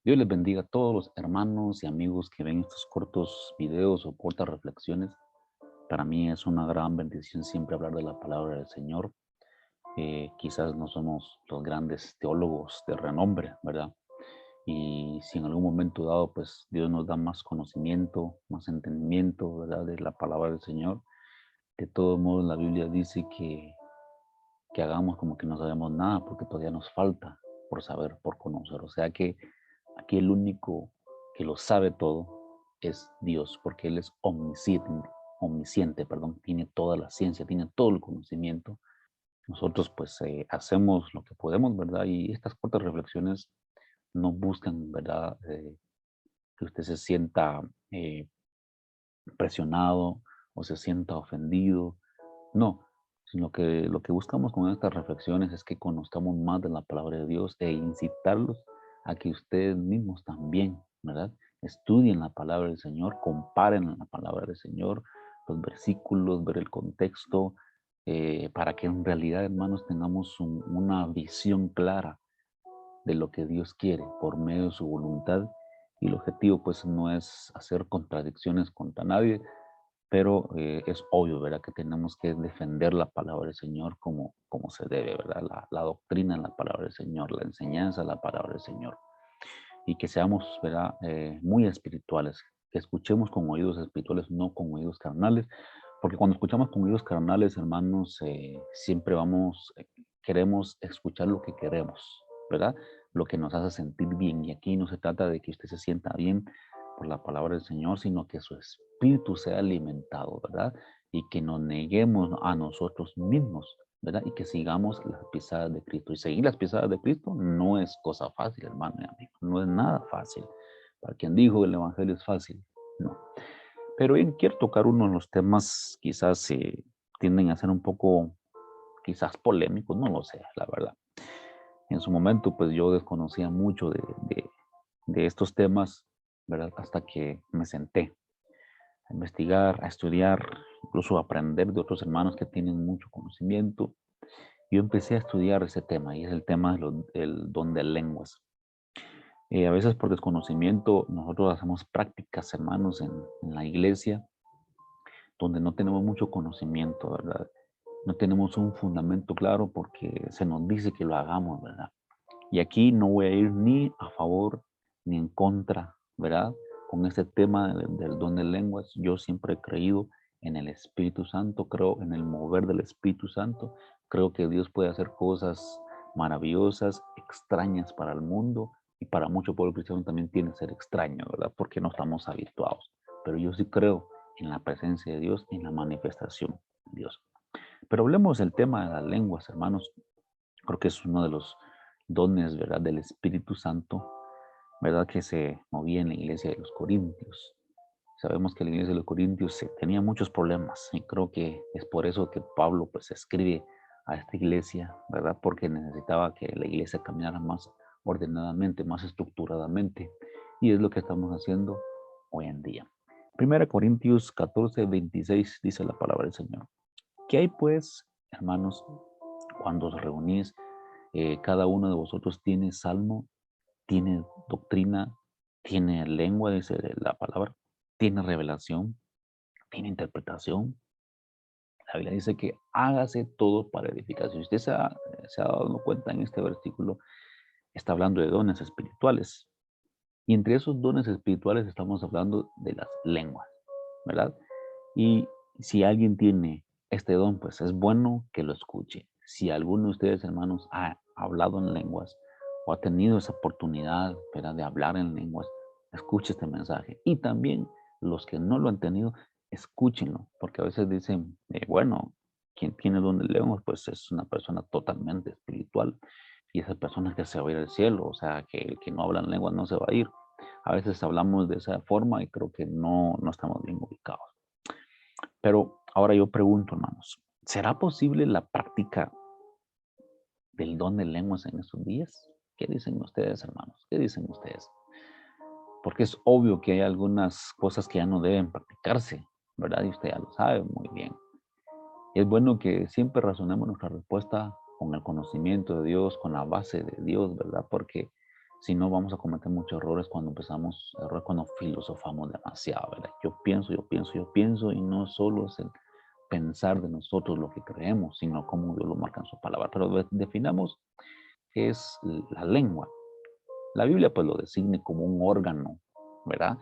Dios les bendiga a todos los hermanos y amigos que ven estos cortos videos o cortas reflexiones. Para mí es una gran bendición siempre hablar de la palabra del Señor. Quizás no somos los grandes teólogos de renombre, ¿verdad? Y si en algún momento dado, pues Dios nos da más conocimiento, más entendimiento, ¿verdad? De la palabra del Señor. De todos modos, la Biblia dice que hagamos como que no sabemos nada porque todavía nos falta por saber, por conocer. O sea que aquí el único que lo sabe todo es Dios, porque Él es omnisciente, perdón, tiene toda la ciencia, tiene todo el conocimiento. Nosotros pues hacemos lo que podemos, ¿verdad? Y estas cortas reflexiones no buscan, ¿verdad? Que usted se sienta eh, presionado o se sienta ofendido. No, sino que lo que buscamos con estas reflexiones es que conozcamos más de la palabra de Dios e incitarlos a que ustedes mismos también, ¿verdad? Estudien la palabra del Señor, comparen la palabra del Señor, los versículos, ver el contexto, para que en realidad, hermanos, tengamos una visión clara de lo que Dios quiere por medio de su voluntad. Y el objetivo, pues, no es hacer contradicciones contra nadie, pero es obvio, ¿verdad? Que tenemos que defender la palabra del Señor como se debe, ¿verdad? La doctrina en la palabra del Señor, la enseñanza de la palabra del Señor. Y que seamos, ¿verdad? Muy espirituales, que escuchemos con oídos espirituales, no con oídos carnales, porque cuando escuchamos con oídos carnales, hermanos, siempre queremos escuchar lo que queremos, ¿verdad? Lo que nos hace sentir bien. Y aquí no se trata de que usted se sienta bien por la palabra del Señor, sino que su espíritu sea alimentado, ¿verdad? Y que nos neguemos a nosotros mismos, ¿verdad? Y que sigamos las pisadas de Cristo. Y seguir las pisadas de Cristo no es cosa fácil, hermano y amigo. No es nada fácil. Para quien dijo el Evangelio es fácil, no. Pero bien, quiero tocar uno de los temas quizás tienden a ser un poco, quizás polémicos, no lo sé, la verdad. En su momento, pues yo desconocía mucho de estos temas, ¿verdad? Hasta que me senté a investigar, a estudiar, incluso a aprender de otros hermanos que tienen mucho conocimiento. Yo empecé a estudiar ese tema y es el tema del don de lenguas. A veces por desconocimiento nosotros hacemos prácticas, hermanos, en la iglesia donde no tenemos mucho conocimiento, ¿verdad? No tenemos un fundamento claro porque se nos dice que lo hagamos, ¿verdad? Y aquí no voy a ir ni a favor ni en contra, ¿verdad? Con este tema del don de lenguas, yo siempre he creído en el Espíritu Santo, creo en el mover del Espíritu Santo, creo que Dios puede hacer cosas maravillosas, extrañas para el mundo y para mucho pueblo cristiano también tiene que ser extraño, ¿verdad? Porque no estamos habituados. Pero yo sí creo en la presencia de Dios, en la manifestación de Dios. Pero hablemos del tema de las lenguas, hermanos. Creo que es uno de los dones, ¿verdad? Del Espíritu Santo, ¿verdad? Que se movía en la iglesia de los Corintios. Sabemos que la iglesia de los Corintios tenía muchos problemas y creo que es por eso que Pablo pues escribe a esta iglesia, ¿verdad? Porque necesitaba que la iglesia caminara más ordenadamente, más estructuradamente. Y es lo que estamos haciendo hoy en día. Primera Corintios 14:26 dice la palabra del Señor. ¿Qué hay pues, hermanos, cuando os reunís? Cada uno de vosotros tiene salmo, tiene doctrina, tiene lengua, dice la palabra, tiene revelación, tiene interpretación. La Biblia dice que hágase todo para edificación. Si usted se ha dado cuenta en este versículo, está hablando de dones espirituales. Y entre esos dones espirituales estamos hablando de las lenguas, ¿verdad? Y si alguien tiene este don, pues es bueno que lo escuche. Si alguno de ustedes, hermanos, ha hablado en lenguas o ha tenido esa oportunidad, ¿verdad?, de hablar en lenguas, escuche este mensaje. Y también los que no lo han tenido, escúchenlo, porque a veces dicen, bueno, quien tiene don de lenguas, pues es una persona totalmente espiritual y esa persona que se va a ir al cielo, o sea, que el que no habla en lenguas no se va a ir. A veces hablamos de esa forma y creo que no estamos bien ubicados. Pero ahora yo pregunto, hermanos, ¿será posible la práctica del don de lenguas en estos días? ¿Qué dicen ustedes, hermanos? ¿Qué dicen ustedes? Porque es obvio que hay algunas cosas que ya no deben practicarse, ¿verdad? Y usted ya lo sabe muy bien. Y es bueno que siempre razonemos nuestra respuesta con el conocimiento de Dios, con la base de Dios, ¿verdad? Porque Si no, vamos a cometer muchos errores cuando filosofamos demasiado, ¿verdad? Yo pienso, y no solo es el pensar de nosotros lo que creemos, sino cómo Dios lo marca en su palabra. Pero definamos qué es la lengua. La Biblia pues lo designa como un órgano, ¿verdad?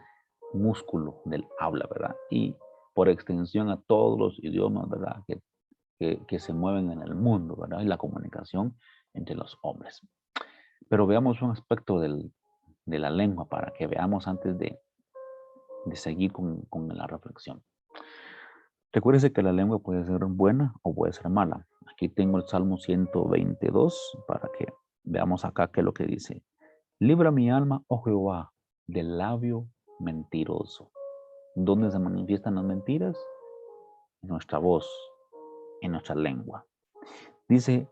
Músculo del habla, ¿verdad? Y por extensión a todos los idiomas, ¿verdad? Que se mueven en el mundo, ¿verdad? Y la comunicación entre los hombres. Pero veamos un aspecto de la lengua para que veamos antes de seguir con la reflexión. Recuérdese que la lengua puede ser buena o puede ser mala. Aquí tengo el Salmo 122 para que veamos acá qué es lo que dice. Libra mi alma, oh Jehová, del labio mentiroso. ¿Dónde se manifiestan las mentiras? En nuestra voz, en nuestra lengua. Dice,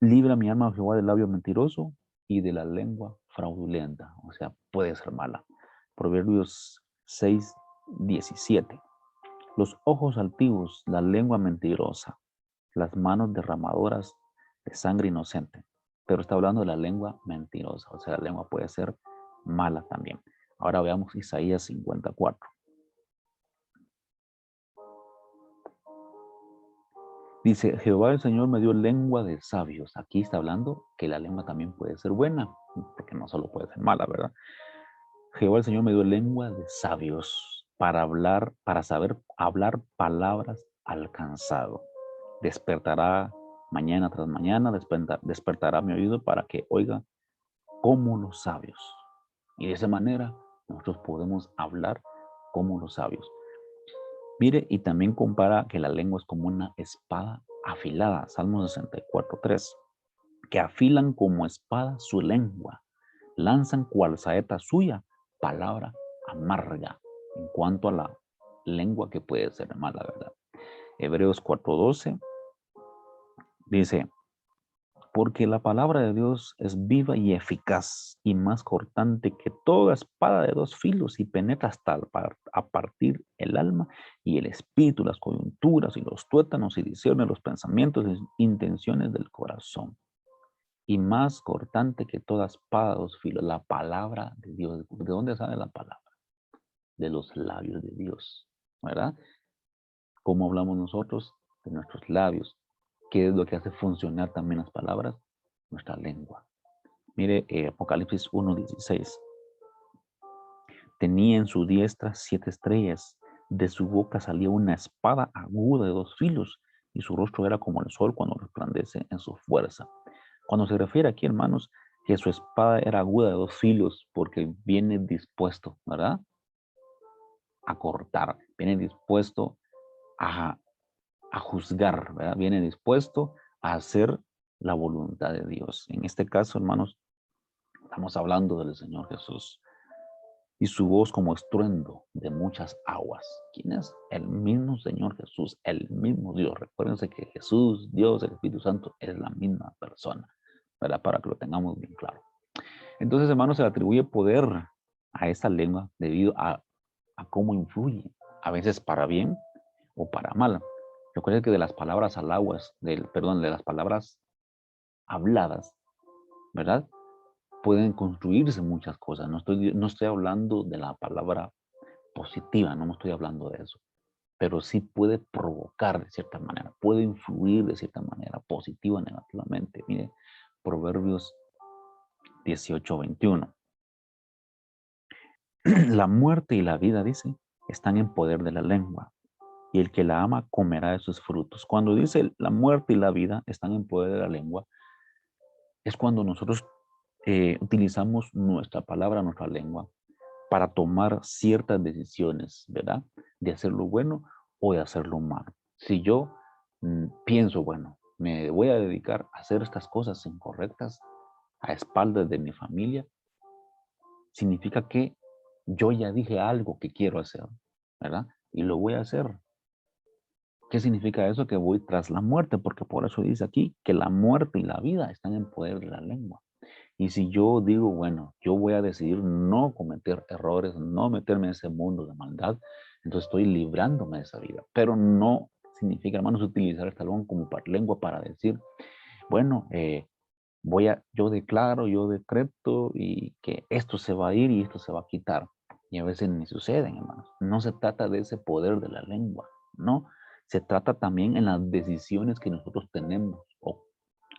libra mi alma, oh Jehová, del labio mentiroso y de la lengua fraudulenta. O sea, puede ser mala. Proverbios 6:17. Los ojos altivos, la lengua mentirosa, las manos derramadoras de sangre inocente. Pero está hablando de la lengua mentirosa, o sea, la lengua puede ser mala también. Ahora veamos Isaías 54. Dice, Jehová el Señor me dio lengua de sabios. Aquí está hablando que la lengua también puede ser buena, porque no solo puede ser mala, ¿verdad? Jehová el Señor me dio lengua de sabios para hablar, para saber hablar palabras al cansado. Despertará mañana tras mañana, despertará mi oído para que oiga como los sabios. Y de esa manera nosotros podemos hablar como los sabios. Mire, y también compara que la lengua es como una espada afilada, Salmo 64:3, que afilan como espada su lengua, lanzan cual saeta suya, palabra amarga, en cuanto a la lengua que puede ser mala, ¿verdad? Hebreos 4:12 dice, porque la palabra de Dios es viva y eficaz y más cortante que toda espada de dos filos y penetra hasta a partir el alma y el espíritu, las coyunturas y los tuétanos y discierne los pensamientos e intenciones del corazón. Y más cortante que toda espada de dos filos, la palabra de Dios. ¿De dónde sale la palabra? De los labios de Dios, ¿verdad? ¿Cómo hablamos nosotros? De nuestros labios. ¿Qué es lo que hace funcionar también las palabras? Nuestra lengua. Mire, Apocalipsis 1:16. Tenía en su diestra 7 estrellas, de su boca salía una espada aguda de dos filos, y su rostro era como el sol cuando resplandece en su fuerza. Cuando se refiere aquí, hermanos, que su espada era aguda de dos filos, porque viene dispuesto, ¿verdad? A cortar, viene dispuesto a, a juzgar, ¿verdad? Viene dispuesto a hacer la voluntad de Dios. En este caso, hermanos, estamos hablando del Señor Jesús. Y su voz como estruendo de muchas aguas. ¿Quién es? El mismo Señor Jesús, el mismo Dios. Recuérdense que Jesús, Dios, el Espíritu Santo es la misma persona, ¿verdad? Para que lo tengamos bien claro. Entonces, hermanos, se le atribuye poder a esta lengua debido a cómo influye, a veces para bien o para mal. Recuerden que de las palabras al agua, de las palabras habladas, ¿verdad? Pueden construirse muchas cosas. No estoy hablando de la palabra positiva, no me estoy hablando de eso, pero sí puede provocar de cierta manera, puede influir de cierta manera, positiva o negativamente. Mire, Proverbios 18:21. La muerte y la vida, dice, están en poder de la lengua, y el que la ama comerá de sus frutos. Cuando dice la muerte y la vida están en poder de la lengua, es cuando nosotros utilizamos nuestra palabra, nuestra lengua, para tomar ciertas decisiones, ¿verdad? De hacer lo bueno o de hacer lo malo. Si yo pienso, bueno, me voy a dedicar a hacer estas cosas incorrectas a espaldas de mi familia, significa que yo ya dije algo que quiero hacer, ¿verdad? Y lo voy a hacer. ¿Qué significa eso? Que voy tras la muerte, porque por eso dice aquí que la muerte y la vida están en poder de la lengua. Y si yo digo, bueno, yo voy a decidir no cometer errores, no meterme en ese mundo de maldad, entonces estoy librándome de esa vida. Pero no significa, hermanos, utilizar esta lengua como lengua para decir, bueno, yo declaro, yo decreto y que esto se va a ir y esto se va a quitar. Y a veces ni suceden, hermanos. No se trata de ese poder de la lengua, no. Se trata también en las decisiones que nosotros tenemos o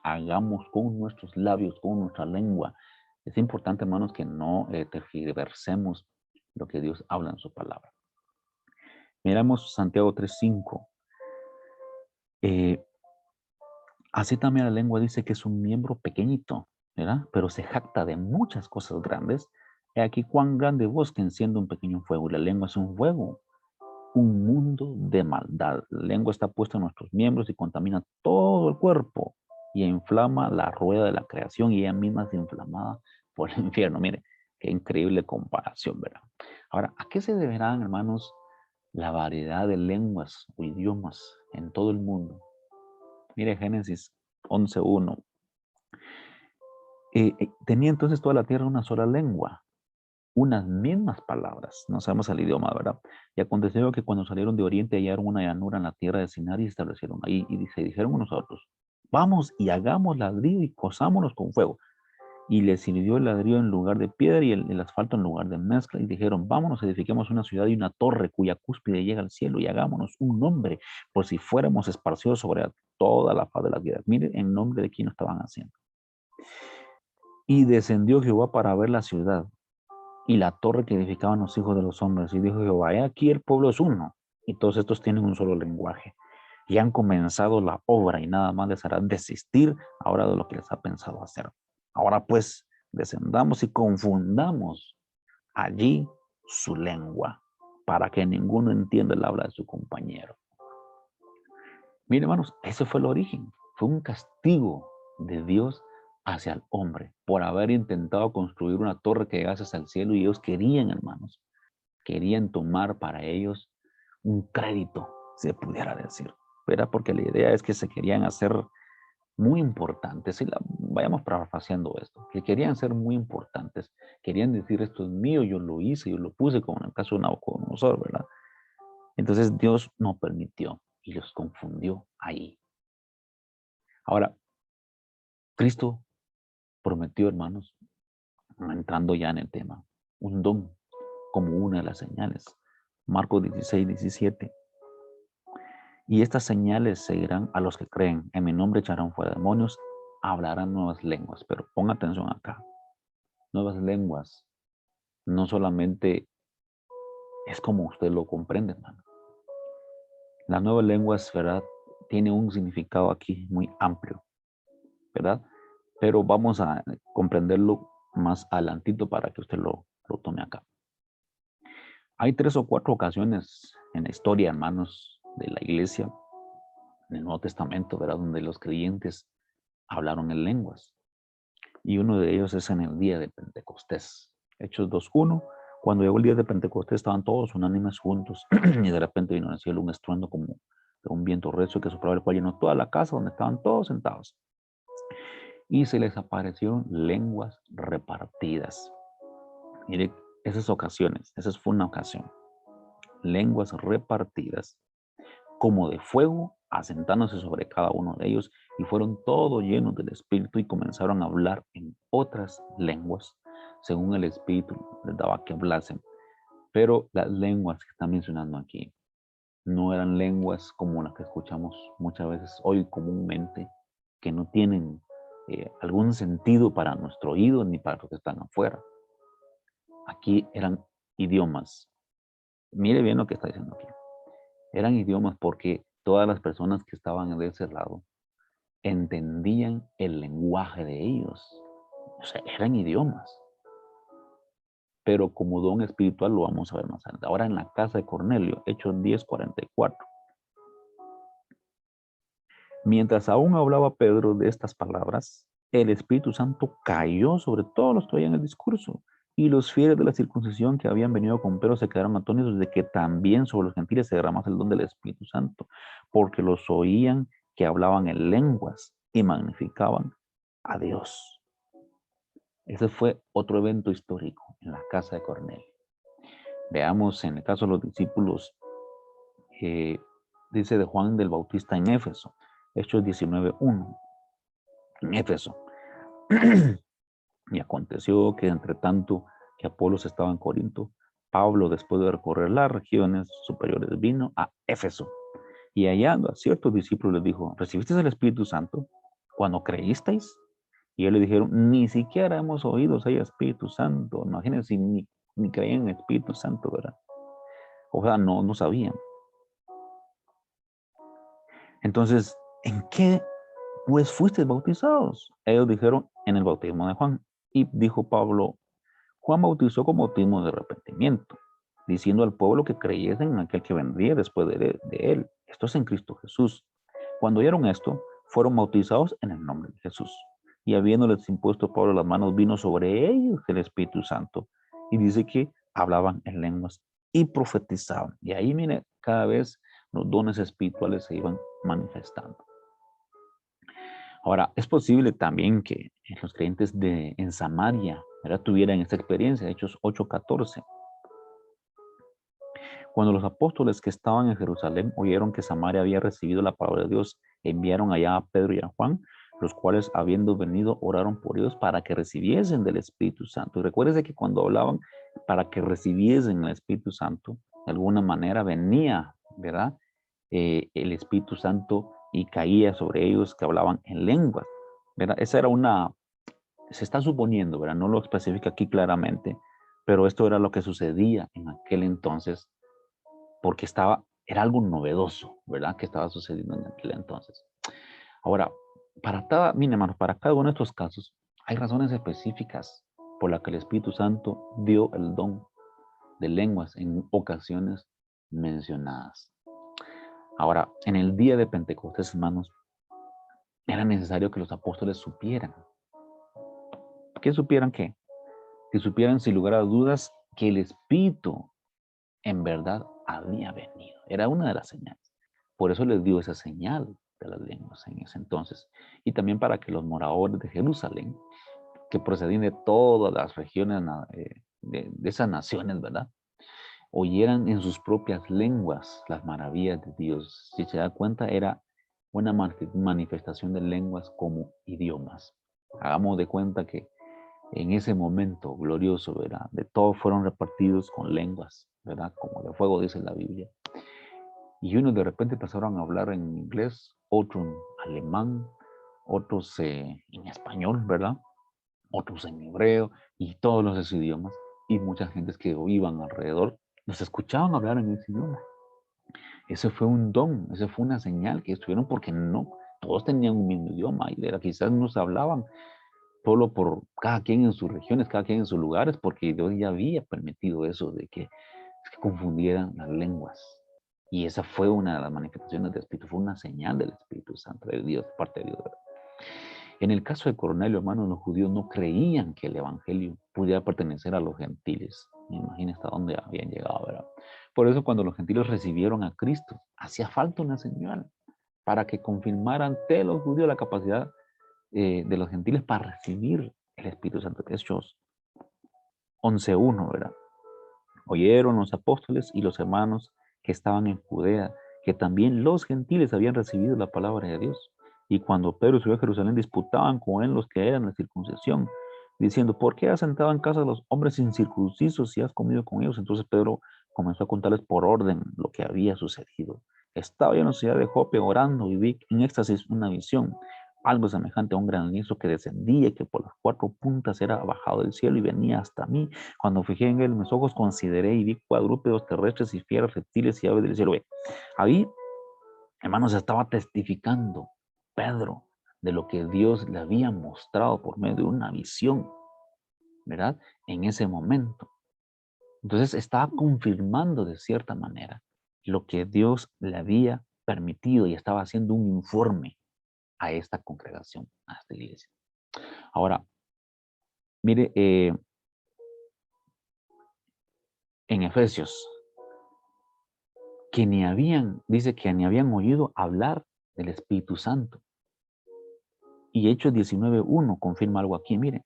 hagamos con nuestros labios, con nuestra lengua. Es importante, hermanos, que no tergiversemos lo que Dios habla en su palabra. Miramos Santiago 3:5. Así también la lengua dice que es un miembro pequeñito, ¿verdad? Pero se jacta de muchas cosas grandes. He aquí cuán grande bosque enciende un pequeño fuego. Y la lengua es un fuego, un mundo de maldad. La lengua está puesta en nuestros miembros y contamina todo el cuerpo y inflama la rueda de la creación y ella misma es inflamada por el infierno. Mire, qué increíble comparación, ¿verdad? Ahora, ¿a qué se deberán, hermanos, la variedad de lenguas o idiomas en todo el mundo? Mire Génesis 11:1. Tenía entonces toda la tierra una sola lengua, unas mismas palabras. No sabemos el idioma, ¿verdad? Y aconteció que cuando salieron de Oriente hallaron una llanura en la tierra de Sinar y se establecieron ahí. Y se dijeron unos a otros, vamos y hagamos ladrillo y cosámonos con fuego. Y les sirvió el ladrillo en lugar de piedra y el asfalto en lugar de mezcla. Y dijeron, vámonos, edifiquemos una ciudad y una torre cuya cúspide llega al cielo y hagámonos un nombre, por si fuéramos esparcidos sobre toda la faz de la tierra. Miren en nombre de quién lo estaban haciendo. Y descendió Jehová para ver la ciudad y la torre que edificaban los hijos de los hombres. Y dijo Jehová, he aquí el pueblo es uno, y todos estos tienen un solo lenguaje. Y han comenzado la obra y nada más les hará desistir ahora de lo que les ha pensado hacer. Ahora pues, descendamos y confundamos allí su lengua, para que ninguno entienda el habla de su compañero. Miren, hermanos, ese fue el origen. Fue un castigo de Dios hacia el hombre por haber intentado construir una torre que llegase hasta el cielo y ellos querían, hermanos, querían tomar para ellos un crédito, se pudiera decir. Era porque la idea es que se querían hacer muy importantes. Vayamos parafraseando esto, que querían ser muy importantes. Querían decir, esto es mío, yo lo hice, yo lo puse, como en el caso de Nabucodonosor, ¿verdad? Entonces Dios no permitió y los confundió ahí. Ahora, Cristo prometió, hermanos, entrando ya en el tema, un don como una de las señales. Marcos 16:17. Y estas señales seguirán a los que creen. En mi nombre echarán fuera demonios, hablarán nuevas lenguas. Pero ponga atención acá. Nuevas lenguas no solamente es como usted lo comprende, hermano. La nueva lengua es verdad, tiene un significado aquí muy amplio, ¿verdad? Pero vamos a comprenderlo más adelantito para que usted lo tome acá. Hay 3 o 4 ocasiones en la historia, hermanos, de la iglesia, en el Nuevo Testamento, ¿verdad? Donde los creyentes hablaron en lenguas. Y uno de ellos es en el día de Pentecostés. Hechos 2:1. Cuando llegó el día de Pentecostés estaban todos unánimes juntos y de repente vino del cielo un estruendo como de un viento recio que soplaba el cual llenó toda la casa donde estaban todos sentados. Y se les aparecieron lenguas repartidas. Mire, esas ocasiones, esa fue una ocasión. Lenguas repartidas como de fuego, asentándose sobre cada uno de ellos, y fueron todos llenos del Espíritu y comenzaron a hablar en otras lenguas, según el Espíritu les daba que hablasen. Pero las lenguas que están mencionando aquí no eran lenguas como las que escuchamos muchas veces hoy comúnmente, que no tienen algún sentido para nuestro oído ni para los que están afuera. Aquí eran idiomas. Mire bien lo que está diciendo aquí. Eran idiomas porque todas las personas que estaban de ese lado entendían el lenguaje de ellos. O sea, eran idiomas. Pero como don espiritual lo vamos a ver más adelante. Ahora en la casa de Cornelio, Hechos 10:44. Mientras aún hablaba Pedro de estas palabras, el Espíritu Santo cayó sobre todos los que oían el discurso. Y los fieles de la circuncisión que habían venido con Pedro se quedaron atónitos de que también sobre los gentiles se derramase el don del Espíritu Santo, porque los oían que hablaban en lenguas y magnificaban a Dios. Ese fue otro evento histórico en la casa de Cornelio. Veamos en el caso de los discípulos, dice de Juan del Bautista en Éfeso, Hechos 19:1, en Éfeso. Y aconteció que entre tanto que Apolos estaba en Corinto, Pablo, después de recorrer las regiones superiores, vino a Éfeso. Y hallando a ciertos discípulos les dijo, ¿recibisteis el Espíritu Santo cuando creísteis? Y ellos le dijeron, ni siquiera hemos oído si hay Espíritu Santo. Imagínense, ni creían en el Espíritu Santo, ¿verdad? O sea, no sabían. Entonces, ¿en qué pues fuisteis bautizados? Ellos dijeron, en el bautismo de Juan. Y dijo Pablo, Juan bautizó con bautismo de arrepentimiento, diciendo al pueblo que creyesen en aquel que vendría después de él. Esto es en Cristo Jesús. Cuando oyeron esto, fueron bautizados en el nombre de Jesús. Y habiéndoles impuesto Pablo las manos, vino sobre ellos el Espíritu Santo. Y dice que hablaban en lenguas y profetizaban. Y ahí, mire, cada vez los dones espirituales se iban manifestando. Ahora, es posible también que los creyentes en Samaria, ¿verdad?, tuvieran esta experiencia, Hechos 8:14. Cuando los apóstoles que estaban en Jerusalén oyeron que Samaria había recibido la palabra de Dios, enviaron allá a Pedro y a Juan, los cuales, habiendo venido, oraron por ellos para que recibiesen del Espíritu Santo. Y recuérdense que cuando hablaban para que recibiesen el Espíritu Santo, de alguna manera venía, ¿verdad?, el Espíritu Santo y caía sobre ellos que hablaban en lenguas, ¿verdad? Esa era se está suponiendo, ¿verdad? No lo especifica aquí claramente, pero esto era lo que sucedía en aquel entonces porque era algo novedoso, ¿verdad? Que estaba sucediendo en aquel entonces. Ahora, miren, hermanos, para cada uno de estos casos hay razones específicas por las que el Espíritu Santo dio el don de lenguas en ocasiones mencionadas. Ahora, en el día de Pentecostés, hermanos, era necesario que los apóstoles supieran. ¿Qué supieran qué? Que supieran sin lugar a dudas que el Espíritu en verdad había venido. Era una de las señales. Por eso les dio esa señal de las lenguas en ese entonces. Y también para que los moradores de Jerusalén, que procedían de todas las regiones de esas naciones, ¿verdad?, oyeran en sus propias lenguas las maravillas de Dios. Si se da cuenta, era una manifestación de lenguas como idiomas. Hagamos de cuenta que en ese momento glorioso, ¿verdad?, de todos fueron repartidos con lenguas, ¿verdad?, como de fuego dice la Biblia. Y unos de repente empezaron a hablar en inglés, otros en alemán, otros en español, ¿verdad?, otros en hebreo y todos los idiomas. Y muchas gentes que iban alrededor los escuchaban hablar en ese idioma. Ese fue un don, esa fue una señal que estuvieron porque no, todos tenían un mismo idioma y quizás no se hablaban solo por cada quien en sus regiones, cada quien en sus lugares, porque Dios ya había permitido eso de que se confundieran las lenguas. Y esa fue una de las manifestaciones del Espíritu, fue una señal del Espíritu Santo de Dios, parte de Dios. En el caso de Cornelio, hermanos, los judíos no creían que el evangelio pudiera pertenecer a los gentiles. Me imagino hasta dónde habían llegado, ¿verdad? Por eso cuando los gentiles recibieron a Cristo, hacía falta una señal para que confirmaran ante los judíos la capacidad de los gentiles para recibir el Espíritu Santo. Hechos 11:1, ¿verdad? Oyeron los apóstoles y los hermanos que estaban en Judea, que también los gentiles habían recibido la palabra de Dios. Y cuando Pedro subió a Jerusalén, disputaban con él los que eran la circuncisión, diciendo, ¿por qué has sentado en casa a los hombres incircuncisos y has comido con ellos? Entonces Pedro comenzó a contarles por orden lo que había sucedido. Estaba yo en la ciudad de Jope orando y vi en éxtasis una visión, algo semejante a un granizo que descendía y que por las cuatro puntas era bajado del cielo y venía hasta mí. Cuando fijé en él, mis ojos consideré y vi cuadrúpedos terrestres y fieras, reptiles y aves del cielo. Ahí, hermanos, estaba testificando Pedro de lo que Dios le había mostrado por medio de una visión, ¿verdad? En ese momento. Entonces estaba confirmando de cierta manera lo que Dios le había permitido y estaba haciendo un informe a esta congregación, a esta iglesia. Ahora, mire, en Efesios, dice que ni habían oído hablar del Espíritu Santo. Y Hechos 19:1 confirma algo aquí, mire.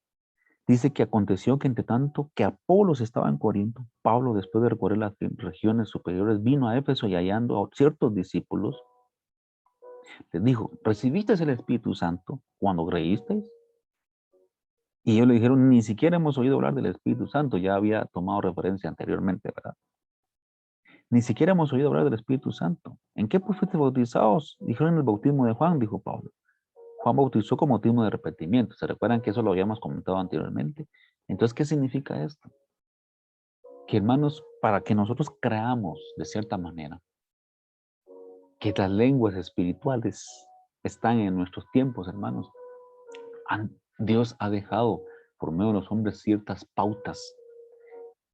Dice que aconteció que entre tanto que Apolos estaba en Corinto, Pablo, después de recorrer las regiones superiores, vino a Éfeso y hallando a ciertos discípulos, les dijo, ¿recibisteis el Espíritu Santo cuando creísteis? Y ellos le dijeron, ni siquiera hemos oído hablar del Espíritu Santo. Ya había tomado referencia anteriormente, ¿verdad? Ni siquiera hemos oído hablar del Espíritu Santo. ¿En qué pues fuiste bautizados? Dijeron en el bautismo de Juan, dijo Pablo. Juan bautizó como bautismo de arrepentimiento. ¿Se recuerdan que eso lo habíamos comentado anteriormente? Entonces, ¿qué significa esto? Que hermanos, para que nosotros creamos de cierta manera que las lenguas espirituales están en nuestros tiempos, hermanos, Dios ha dejado por medio de los hombres ciertas pautas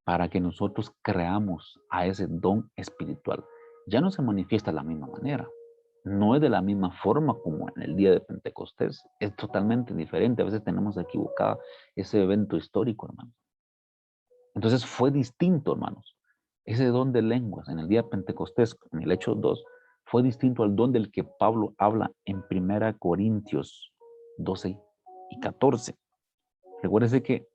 para que nosotros creamos a ese don espiritual. Ya no se manifiesta de la misma manera. No es de la misma forma como en el día de Pentecostés. Es totalmente diferente. A veces tenemos equivocado ese evento histórico, hermanos. Entonces fue distinto, hermanos. Ese don de lenguas en el día de Pentecostés, en el Hechos 2, fue distinto al don del que Pablo habla en 1 Corintios 12 y 14. Recuérdese que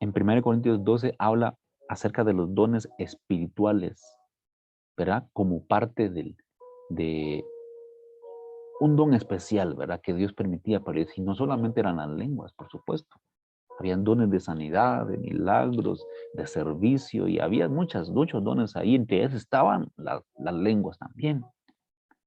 en 1 Corintios 12 habla acerca de los dones espirituales, ¿verdad? Como parte de un don especial, ¿verdad? Que Dios permitía para ellos. Y no solamente eran las lenguas, por supuesto. Habían dones de sanidad, de milagros, de servicio, y había muchos dones ahí. Entre ellas estaban las lenguas también.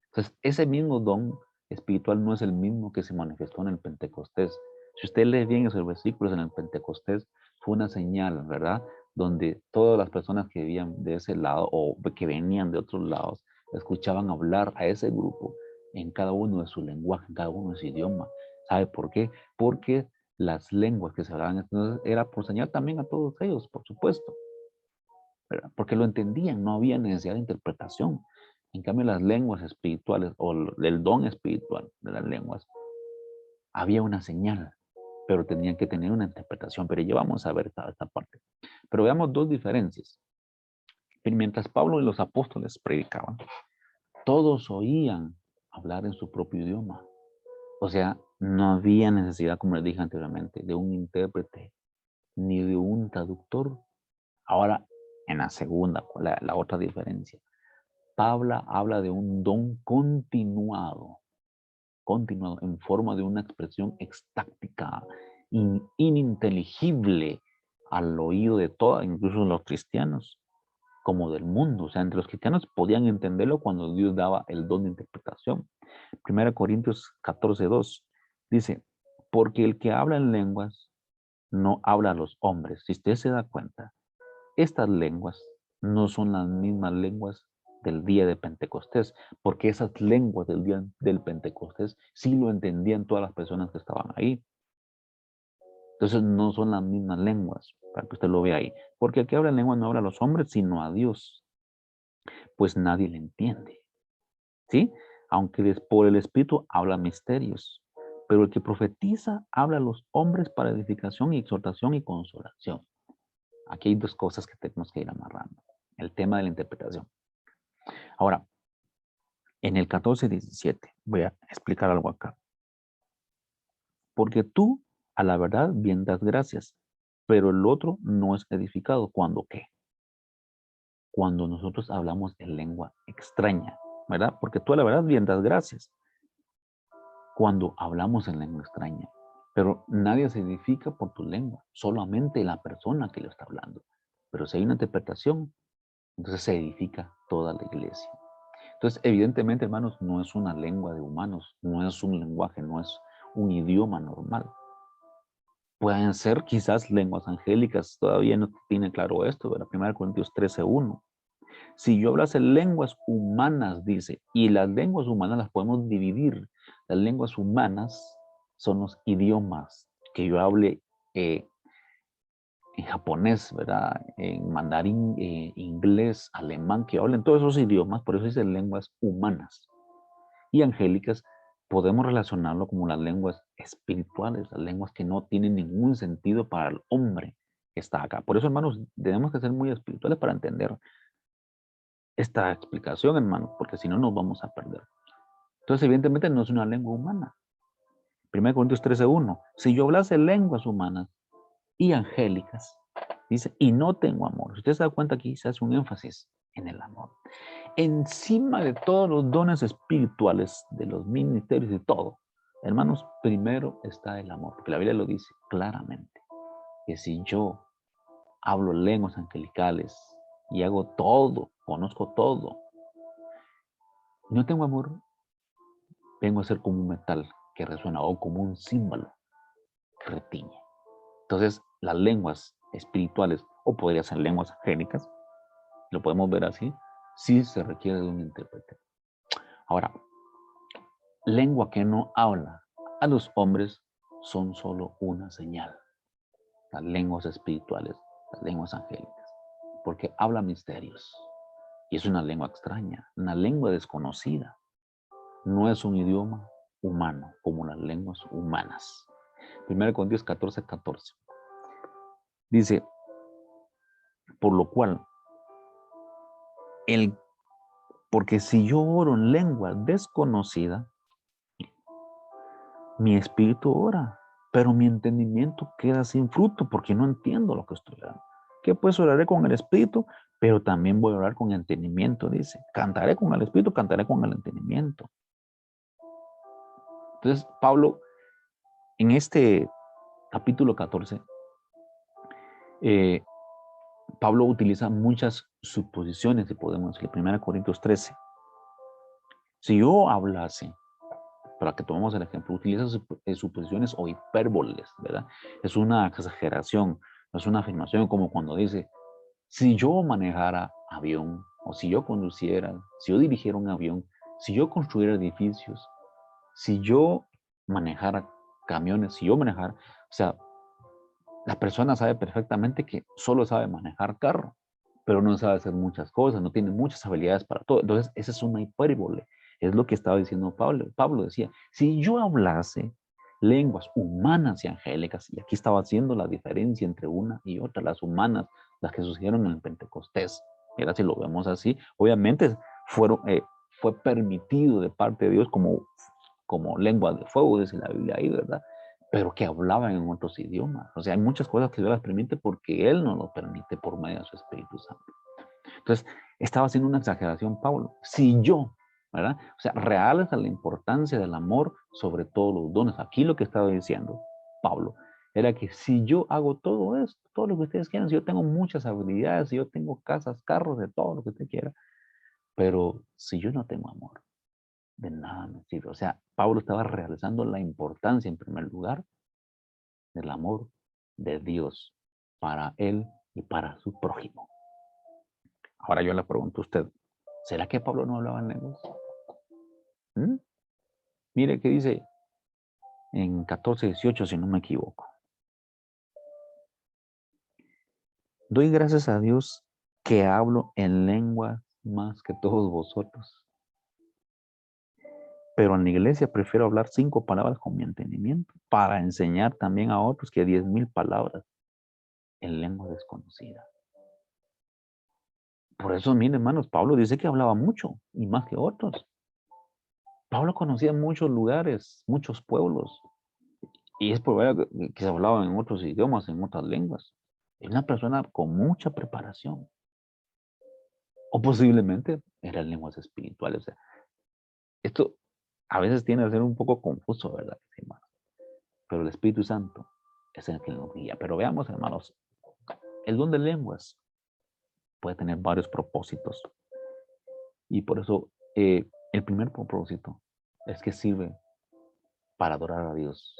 Entonces, ese mismo don espiritual no es el mismo que se manifestó en el Pentecostés. Si usted lee bien esos versículos en el Pentecostés, fue una señal, ¿verdad? Donde todas las personas que vivían de ese lado o que venían de otros lados, escuchaban hablar a ese grupo en cada uno de su lenguaje, en cada uno de su idioma. ¿Sabe por qué? Porque las lenguas que se hablaban entonces era por señal también a todos ellos, por supuesto, ¿verdad? Porque lo entendían, no había necesidad de interpretación. En cambio, las lenguas espirituales o el don espiritual de las lenguas, había una señal, pero tenían que tener una interpretación. Pero ya vamos a ver esta parte. Pero veamos dos diferencias. Mientras Pablo y los apóstoles predicaban, todos oían hablar en su propio idioma. O sea, no había necesidad, como les dije anteriormente, de un intérprete ni de un traductor. Ahora, en la segunda, la otra diferencia. Pablo habla de un don continuado en forma de una expresión extáctica, ininteligible al oído de todos, incluso los cristianos, como del mundo. O sea, entre los cristianos podían entenderlo cuando Dios daba el don de interpretación. 1 Corintios 14:2 dice, porque el que habla en lenguas no habla a los hombres. Si usted se da cuenta, estas lenguas no son las mismas lenguas del día de Pentecostés, porque esas lenguas del día del Pentecostés sí lo entendían todas las personas que estaban ahí. Entonces no son las mismas lenguas, para que usted lo vea ahí. Porque el que habla en lengua no habla a los hombres, sino a Dios, pues nadie le entiende. ¿Sí? Aunque por el Espíritu habla misterios. Pero el que profetiza habla a los hombres para edificación y exhortación y consolación. Aquí hay dos cosas que tenemos que ir amarrando. El tema de la interpretación. Ahora, en el 14:17 voy a explicar algo acá. Porque tú a la verdad bien das gracias, pero el otro no es edificado. ¿Cuándo qué? Cuando nosotros hablamos en lengua extraña, ¿verdad? Porque tú a la verdad bien das gracias. Cuando hablamos en lengua extraña, pero nadie se edifica por tu lengua, solamente la persona que lo está hablando. Pero si hay una interpretación, entonces se edifica toda la iglesia. Entonces, evidentemente, hermanos, no es una lengua de humanos, no es un lenguaje, no es un idioma normal. Pueden ser quizás lenguas angélicas, todavía no tiene claro esto, ¿verdad? 1 Corintios 13:1. Si yo hablase lenguas humanas, dice, y las lenguas humanas las podemos dividir. Las lenguas humanas son los idiomas que yo hable en japonés, ¿verdad? En mandarín, inglés, alemán, que hablen todos esos idiomas, por eso dice lenguas humanas. Y angélicas podemos relacionarlo como las lenguas espirituales, las lenguas que no tienen ningún sentido para el hombre que está acá. Por eso, hermanos, tenemos que ser muy espirituales para entender esta explicación, hermanos, porque si no nos vamos a perder. Entonces, evidentemente, no es una lengua humana. 1 Corintios 13:1. Si yo hablase lenguas humanas y angélicas, dice, y no tengo amor. Si usted se da cuenta aquí, se hace un énfasis en el amor. Encima de todos los dones espirituales, de los ministerios y todo, hermanos, primero está el amor, porque la Biblia lo dice claramente. que si yo hablo lenguas angelicales y hago todo, conozco todo, no tengo amor, vengo a ser como un metal que resuena o como un símbolo que retiñe. Entonces, las lenguas espirituales, o podría ser lenguas angélicas, lo podemos ver así, sí se requiere de un intérprete. Ahora, lengua que no habla a los hombres son solo una señal. Las lenguas espirituales, las lenguas angélicas, porque habla misterios. Y es una lengua extraña, una lengua desconocida. No es un idioma humano como las lenguas humanas. 1 Corintios 14:14. Dice, por lo cual, porque si yo oro en lengua desconocida, mi espíritu ora, pero mi entendimiento queda sin fruto porque no entiendo lo que estoy orando. Que pues oraré con el espíritu, pero también voy a orar con entendimiento, dice. Cantaré con el espíritu, cantaré con el entendimiento. Entonces, Pablo, en este capítulo 14, Pablo utiliza muchas suposiciones, si podemos decir. 1 Corintios 13. Si yo hablase, para que tomemos el ejemplo, utiliza suposiciones o hipérboles, ¿verdad? Es una exageración, no es una afirmación como cuando dice, si yo manejara avión, o si yo conduciera, si yo dirigiera un avión, si yo construyera edificios, si yo manejara camiones, si yo manejara, o sea, la persona sabe perfectamente que solo sabe manejar carro, pero no sabe hacer muchas cosas, no tiene muchas habilidades para todo. Entonces, esa es una hipérbole. Es lo que estaba diciendo Pablo. Pablo decía, si yo hablase lenguas humanas y angélicas, y aquí estaba haciendo la diferencia entre una y otra, las humanas, las que sucedieron en el Pentecostés. Mira, si lo vemos así, obviamente fue permitido de parte de Dios como lengua de fuego, dice la Biblia ahí, ¿verdad? Pero que hablaban en otros idiomas. O sea, hay muchas cosas que Dios las permite porque Él nos lo permite por medio de su Espíritu Santo. Entonces, estaba haciendo una exageración Pablo. Si yo, ¿verdad? O sea, reales a la importancia del amor sobre todos los dones. Aquí lo que estaba diciendo Pablo era que si yo hago todo esto, todo lo que ustedes quieran, si yo tengo muchas habilidades, si yo tengo casas, carros, de todo lo que usted quiera, pero si yo no tengo amor, de nada me sirve. O sea, Pablo estaba realizando la importancia en primer lugar del amor de Dios para él y para su prójimo. Ahora yo le pregunto a usted, ¿será que Pablo no hablaba en lenguas? ¿Mm? Mire que dice en 14:18, si no me equivoco. Doy gracias a Dios que hablo en lenguas más que todos vosotros. Pero en la iglesia prefiero hablar 5 palabras con mi entendimiento para enseñar también a otros que 10,000 palabras en lengua desconocida. Por eso, miren, hermanos, Pablo dice que hablaba mucho y más que otros. Pablo conocía muchos lugares, muchos pueblos, y es probable que se hablaban en otros idiomas, en otras lenguas. Es una persona con mucha preparación. O posiblemente eran lenguas espirituales. O sea, esto a veces tiende a ser un poco confuso, ¿verdad? Hermanos? Pero el Espíritu Santo es el que nos guía. Pero veamos, hermanos, el don de lenguas puede tener varios propósitos. Y por eso el primer propósito es que sirve para adorar a Dios,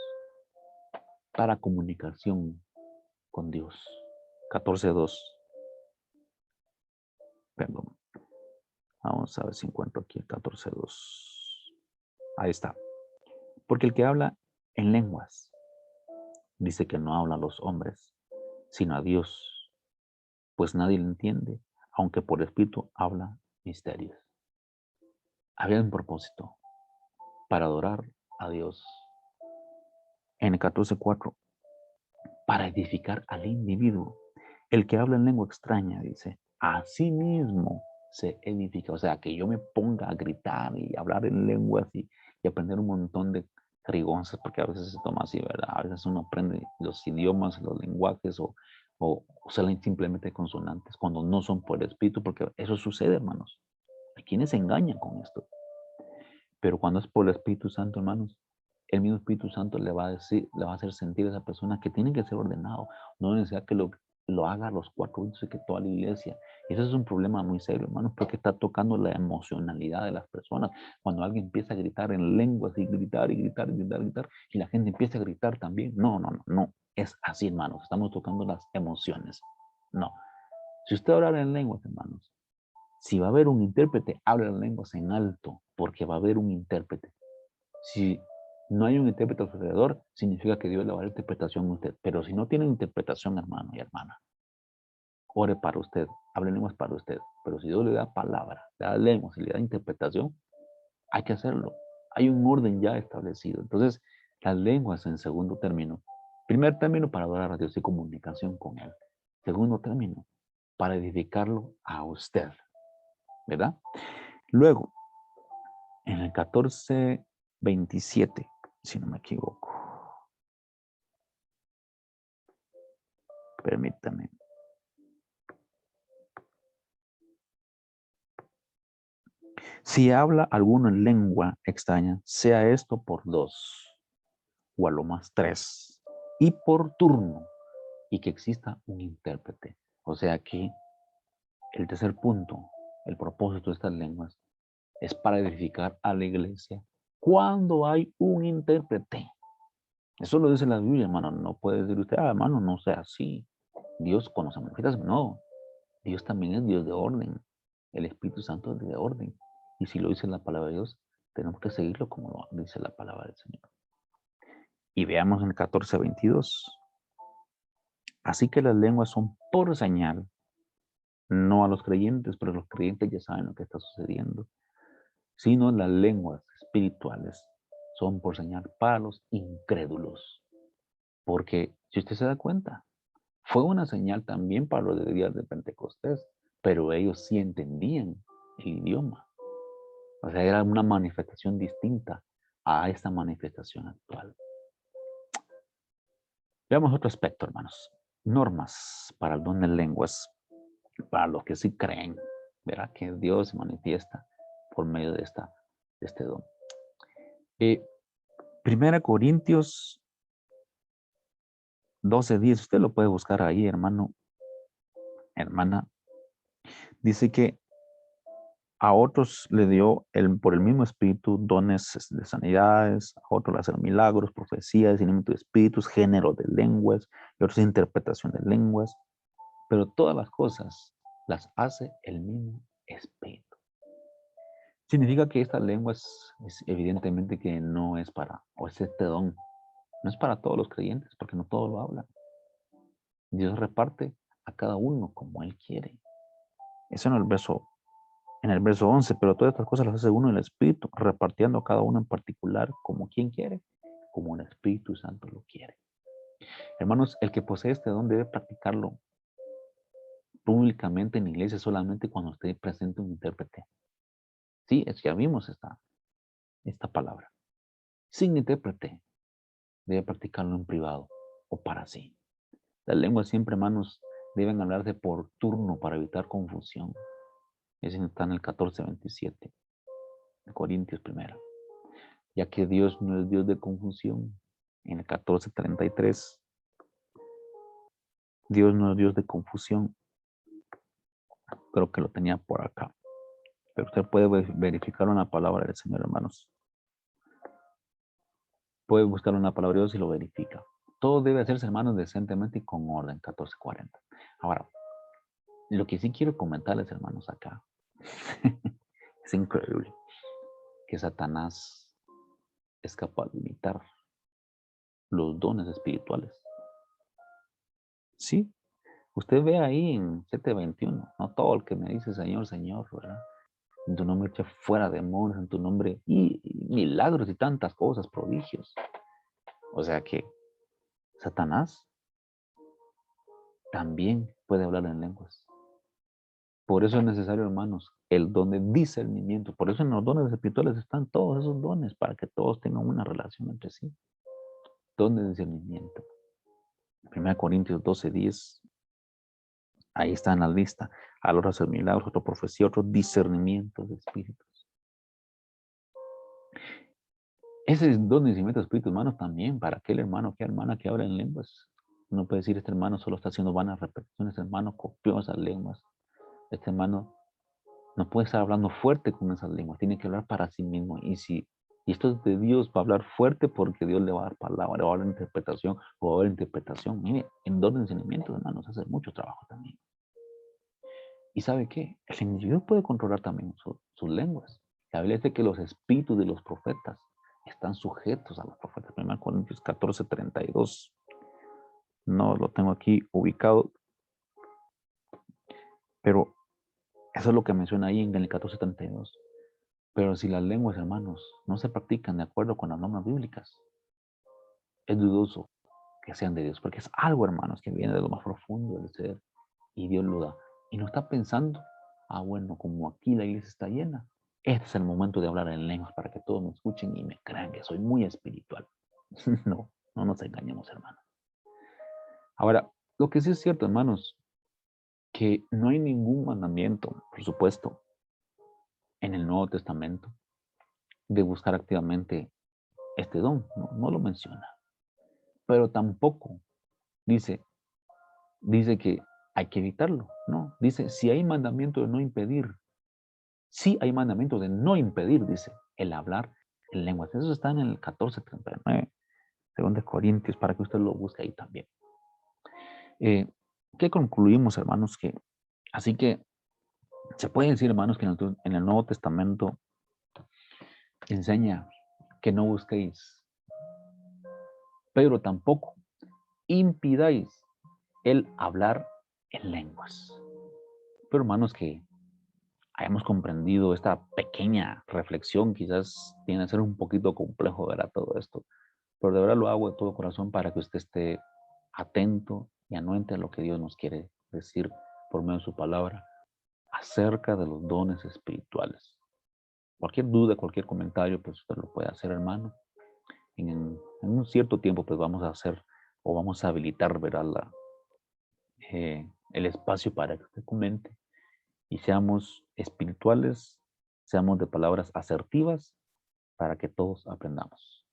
para comunicación con Dios. 14:2. Perdón. Vamos a ver si encuentro aquí el 14:2. Ahí está. Porque el que habla en lenguas dice que no habla a los hombres, sino a Dios, pues nadie le entiende, aunque por espíritu habla misterios. Había un propósito para adorar a Dios. En el 14:4, para edificar al individuo. El que habla en lengua extraña, dice, a sí mismo se edifica. O sea, que yo me ponga a gritar y hablar en lenguas y aprender un montón de jerigonzas, porque a veces se toma así, ¿verdad? A veces uno aprende los idiomas, los lenguajes o salen simplemente consonantes cuando no son por el espíritu, porque eso sucede, hermanos. Hay quienes se engañan con esto. Pero cuando es por el Espíritu Santo, hermanos, el mismo Espíritu Santo le va a decir, le va a hacer sentir a esa persona que tiene que ser ordenado. No necesidad que lo haga a los 4 años y que toda la iglesia. Y eso es un problema muy serio, hermanos, porque está tocando la emocionalidad de las personas. Cuando alguien empieza a gritar en lenguas y gritar y gritar y gritar y gritar, y la gente empieza a gritar también. No, no, no, no. Es así, hermanos. Estamos tocando las emociones. No. Si usted habla en lenguas, hermanos, si va a haber un intérprete, habla en lenguas en alto, porque va a haber un intérprete. Si no hay un intérprete alrededor, significa que Dios le va a dar interpretación a usted. Pero si no tiene interpretación, hermano y hermana, ore para usted, hable lenguas para usted. Pero si Dios le da palabra, le da lenguas y le da interpretación, hay que hacerlo. Hay un orden ya establecido. Entonces, las lenguas en segundo término. Primer término, para adorar a Dios y comunicación con Él. Segundo término, para edificarlo a usted. ¿Verdad? Luego, en el 14:27, si no me equivoco. Permítame. Si habla alguno en lengua extraña, sea esto por 2 o a lo más 3 y por turno, y que exista un intérprete. O sea que el tercer punto, el propósito de estas lenguas, es para edificar a la iglesia cuando hay un intérprete. Eso lo dice la Biblia, hermano. No puede decir usted, hermano, no sea así. Dios cuando se manifiesta, no. Dios también es Dios de orden. El Espíritu Santo es de orden. Y si lo dice la palabra de Dios, tenemos que seguirlo como lo dice la palabra del Señor. Y veamos en el 14:22. Así que las lenguas son por señal, no a los creyentes, pero los creyentes ya saben lo que está sucediendo, sino las lenguas espirituales son por señal para los incrédulos. Porque si usted se da cuenta, fue una señal también para los de días de Pentecostés, pero ellos sí entendían el idioma. O sea, era una manifestación distinta a esta manifestación actual. Veamos otro aspecto, hermanos. Normas para el don de lenguas, para los que sí creen, verá que Dios se manifiesta por medio de este don. 1 Corintios 12:10, usted lo puede buscar ahí, hermano, hermana. Dice que a otros le dio por el mismo espíritu dones de sanidades, a otros hacer milagros, profecías, discernimiento de espíritus, género de lenguas, y otros interpretación de lenguas. Pero todas las cosas las hace el mismo espíritu. Significa que esta lengua es evidentemente que no es para, o es este don, no es para todos los creyentes, porque no todos lo hablan. Dios reparte a cada uno como Él quiere. Eso en el verso 11, pero todas estas cosas las hace uno en el Espíritu, repartiendo a cada uno en particular como quien quiere, como el Espíritu Santo lo quiere. Hermanos, el que posee este don debe practicarlo públicamente en la iglesia solamente cuando esté presente un intérprete. Sí, ya vimos esta palabra. Sin intérprete, debe practicarlo en privado o para sí. Las lenguas siempre, hermanos, deben hablarse por turno para evitar confusión. Eso está en el 14:27 de Corintios 1. Ya que Dios no es Dios de confusión. En el 14:33, Dios no es Dios de confusión. Creo que lo tenía por acá. Pero usted puede verificar una palabra del Señor, hermanos. Puede buscar una palabra de Dios y lo verifica. Todo debe hacerse, hermanos, decentemente y con orden. 14:40. Ahora, lo que sí quiero comentarles, hermanos, acá. Es increíble que Satanás es capaz de imitar los dones espirituales. Sí, usted ve ahí en 7:21, no todo el que me dice Señor, Señor, ¿verdad? En tu nombre echa fuera demonios, en tu nombre, y milagros y tantas cosas, prodigios. O sea que Satanás también puede hablar en lenguas. Por eso es necesario, hermanos, el don de discernimiento. Por eso en los dones espirituales están todos esos dones, para que todos tengan una relación entre sí. Don de discernimiento. 1 Corintios 12:10. Ahí está en la lista. A la hora de hacer milagros, otra profecía, otro discernimiento de espíritus. Ese es don de discernimiento de espíritu, hermanos, también para aquel hermano, aquella hermana que habla en lenguas. Uno puede decir, este hermano solo está haciendo vanas repeticiones, este hermano copió esas lenguas. Este hermano no puede estar hablando fuerte con esas lenguas, tiene que hablar para sí mismo. Y esto es de Dios, va a hablar fuerte porque Dios le va a dar palabra, va a dar interpretación, o va a haber interpretación. Mire, en don de discernimiento, hermanos, hace mucho trabajo también. ¿Y sabe qué? El individuo puede controlar también sus lenguas. La Biblia dice que los espíritus de los profetas están sujetos a los profetas. 1 Corintios 14:32. No lo tengo aquí ubicado, pero eso es lo que menciona ahí en el 14:32. Pero si las lenguas, hermanos, no se practican de acuerdo con las normas bíblicas, es dudoso que sean de Dios, porque es algo, hermanos, que viene de lo más profundo del ser y Dios lo da. Y no está pensando, bueno, como aquí la iglesia está llena, este es el momento de hablar en lenguas para que todos me escuchen y me crean que soy muy espiritual. No, no nos engañemos, hermanos. Ahora, lo que sí es cierto, hermanos, que no hay ningún mandamiento, por supuesto, en el Nuevo Testamento de buscar activamente este don. No, no lo menciona. Pero tampoco dice, dice que hay que evitarlo. No, dice, si hay mandamiento de no impedir, sí hay mandamiento de no impedir, dice, el hablar en lenguas. Eso está en el 14:39, según de Corintios, para que usted lo busque ahí también. ¿Qué concluimos, hermanos? Así que se puede decir, hermanos, que en el Nuevo Testamento enseña que no busquéis, pero tampoco impidáis el hablar en lenguas. Pero hermanos, que hayamos comprendido esta pequeña reflexión, quizás tiene que ser un poquito complejo ver a todo esto, pero de verdad lo hago de todo corazón para que usted esté atento y anuente a lo que Dios nos quiere decir por medio de su palabra acerca de los dones espirituales. Cualquier duda, cualquier comentario, pues usted lo puede hacer, hermano. En un cierto tiempo, pues vamos a hacer o vamos a habilitar, ¿verdad? El espacio para que usted comente y seamos espirituales, seamos de palabras asertivas para que todos aprendamos.